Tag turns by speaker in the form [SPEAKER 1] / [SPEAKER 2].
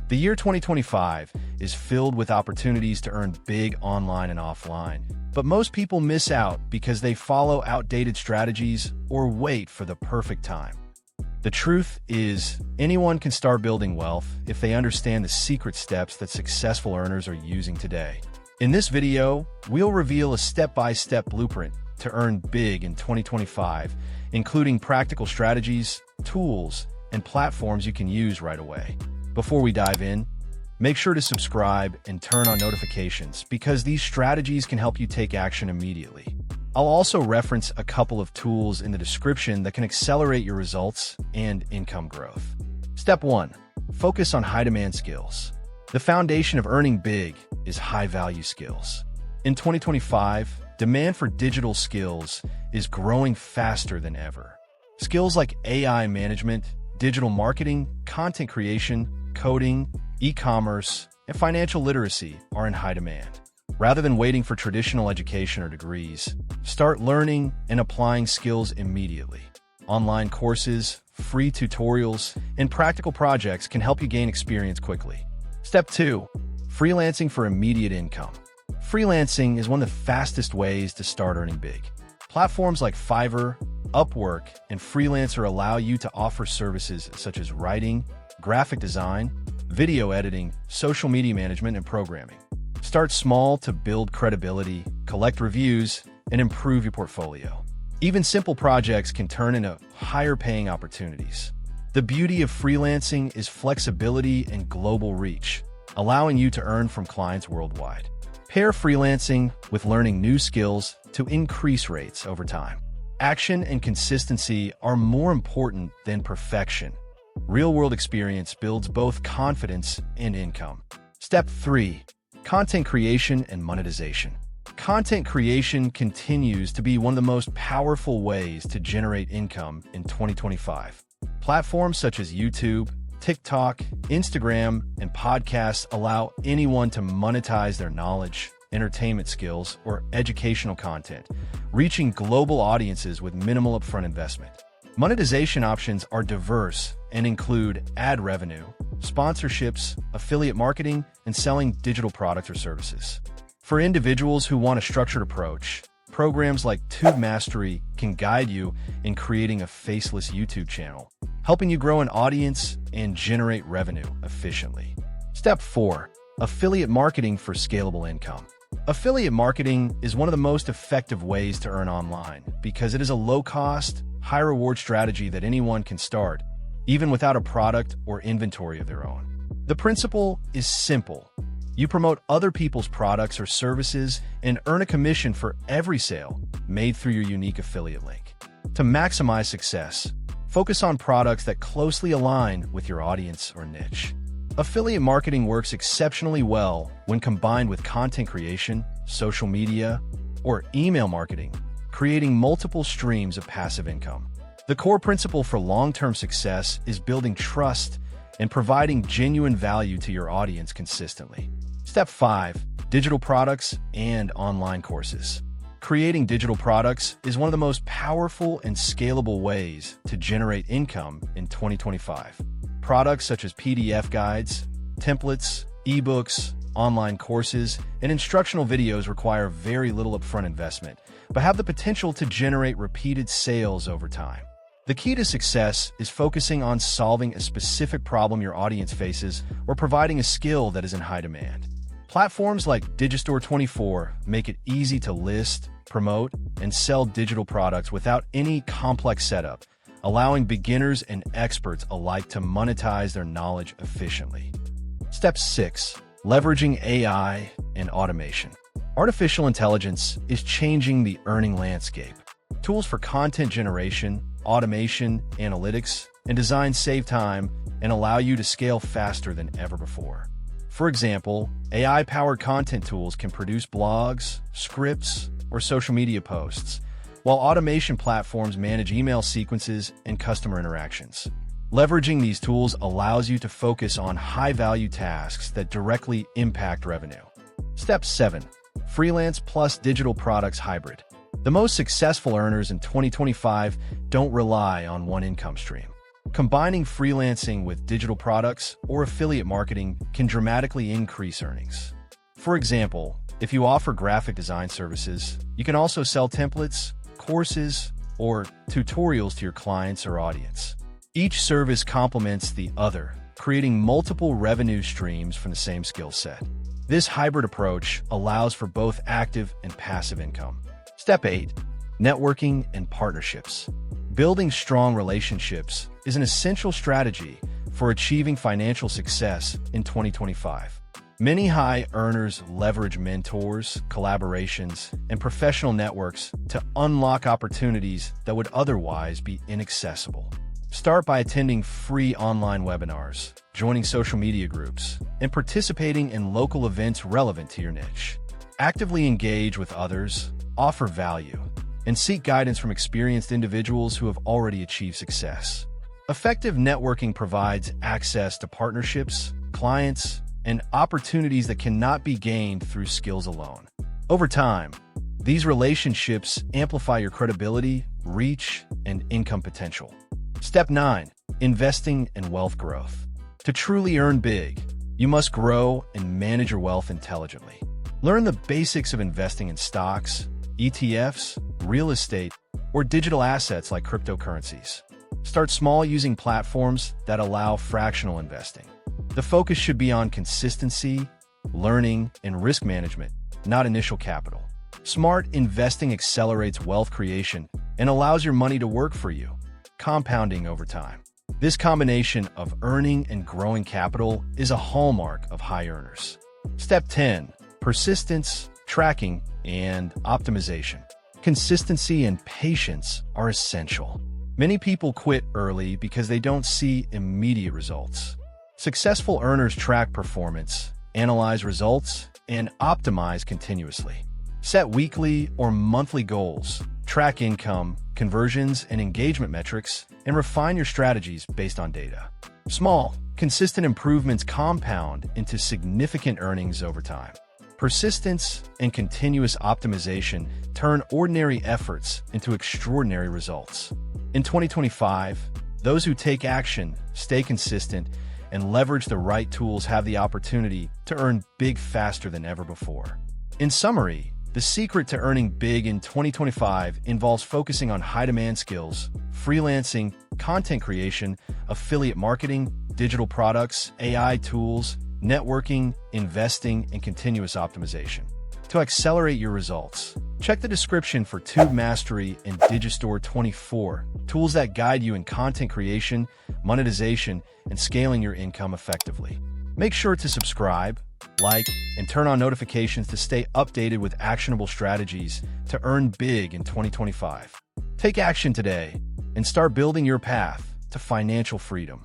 [SPEAKER 1] The year 2025 is filled with opportunities to earn big online and offline, but most people miss out because they follow outdated strategies or wait for the perfect time. The truth is, anyone can start building wealth if they understand the secret steps that successful earners are using today. In this video, we'll reveal a step-by-step blueprint to earn big in 2025, including practical strategies, tools, and platforms you can use right away. Before we dive in, make sure to subscribe and turn on notifications because these strategies can help you take action immediately. I'll also reference a couple of tools in the description that can accelerate your results and income growth. Step 1. Focus on high-demand skills. The foundation of earning big is high-value skills. In 2025, demand for digital skills is growing faster than ever. Skills like AI management, digital marketing, content creation, coding, e-commerce, and financial literacy are in high demand. Rather than waiting for traditional education or degrees, start learning and applying skills immediately. Online courses, free tutorials, and practical projects can help you gain experience quickly. Step 2. Freelancing for immediate income. Freelancing is one of the fastest ways to start earning big. Platforms like Fiverr, Upwork, and Freelancer allow you to offer services such as writing, graphic design, video editing, social media management, and programming. Start small to build credibility, collect reviews, and improve your portfolio. Even simple projects can turn into higher-paying opportunities. The beauty of freelancing is flexibility and global reach, allowing you to earn from clients worldwide. Pair freelancing with learning new skills to increase rates over time. Action and consistency are more important than perfection. Real-world experience builds both confidence and income. Step 3. Content creation and monetization. Content creation continues to be one of the most powerful ways to generate income in 2025. Platforms such as YouTube, TikTok, Instagram, and podcasts allow anyone to monetize their knowledge, entertainment skills, or educational content, reaching global audiences with minimal upfront investment. Monetization options are diverse and include ad revenue, sponsorships, affiliate marketing, and selling digital products or services. For individuals who want a structured approach, programs like Tube Mastery can guide you in creating a faceless YouTube channel, helping you grow an audience and generate revenue efficiently. Step 4. Affiliate marketing for scalable income. Affiliate marketing is one of the most effective ways to earn online because it is a low-cost, high-reward strategy that anyone can start, even without a product or inventory of their own. The principle is simple. You promote other people's products or services and earn a commission for every sale made through your unique affiliate link. To maximize success, focus on products that closely align with your audience or niche. Affiliate marketing works exceptionally well when combined with content creation, social media, or email marketing, creating multiple streams of passive income. The core principle for long-term success is building trust and providing genuine value to your audience consistently. Step 5. Digital products and online courses. Creating digital products is one of the most powerful and scalable ways to generate income in 2025. Products such as PDF guides, templates, ebooks, online courses, and instructional videos require very little upfront investment, but have the potential to generate repeated sales over time. The key to success is focusing on solving a specific problem your audience faces or providing a skill that is in high demand. Platforms like Digistore24 make it easy to list, promote, and sell digital products without any complex setup, allowing beginners and experts alike to monetize their knowledge efficiently. Step 6. Leveraging AI and automation. Artificial intelligence is changing the earning landscape. Tools for content generation, automation, analytics, and design save time and allow you to scale faster than ever before. For example, AI-powered content tools can produce blogs, scripts, or social media posts, while automation platforms manage email sequences and customer interactions. Leveraging these tools allows you to focus on high-value tasks that directly impact revenue. Step 7. Freelance plus digital products hybrid. The most successful earners in 2025 don't rely on one income stream. Combining freelancing with digital products or affiliate marketing can dramatically increase earnings. For example, if you offer graphic design services, you can also sell templates, courses, or tutorials to your clients or audience. Each service complements the other, creating multiple revenue streams from the same skill set. This hybrid approach allows for both active and passive income. Step 8. Networking and partnerships. Building strong relationships is an essential strategy for achieving financial success in 2025. Many high earners leverage mentors, collaborations, and professional networks to unlock opportunities that would otherwise be inaccessible. Start by attending free online webinars, joining social media groups, and participating in local events relevant to your niche. Actively engage with others, offer value, and seek guidance from experienced individuals who have already achieved success. Effective networking provides access to partnerships, clients, and opportunities that cannot be gained through skills alone. Over time, these relationships amplify your credibility, reach, and income potential. Step 9. Investing and wealth growth. To truly earn big, you must grow and manage your wealth intelligently. Learn the basics of investing in stocks, ETFs, real estate, or digital assets like cryptocurrencies. Start small using platforms that allow fractional investing. The focus should be on consistency, learning, and risk management, not initial capital. Smart investing accelerates wealth creation and allows your money to work for you, compounding over time. This combination of earning and growing capital is a hallmark of high earners. Step 10. Persistence, tracking, and optimization. Consistency and patience are essential. Many people quit early because they don't see immediate results. Successful earners track performance, analyze results, and optimize continuously. Set weekly or monthly goals, track income, conversions, and engagement metrics, and refine your strategies based on data. Small, consistent improvements compound into significant earnings over time. Persistence and continuous optimization turn ordinary efforts into extraordinary results. In 2025, those who take action, stay consistent, and leverage the right tools have the opportunity to earn big faster than ever before. In summary, the secret to earning big in 2025 involves focusing on high-demand skills, freelancing, content creation, affiliate marketing, digital products, AI tools, networking, investing, and continuous optimization. To accelerate your results, check the description for Tube Mastery and Digistore 24, tools that guide you in content creation, monetization, and scaling your income effectively. Make sure to subscribe, like, and turn on notifications to stay updated with actionable strategies to earn big in 2025. Take action today and start building your path to financial freedom.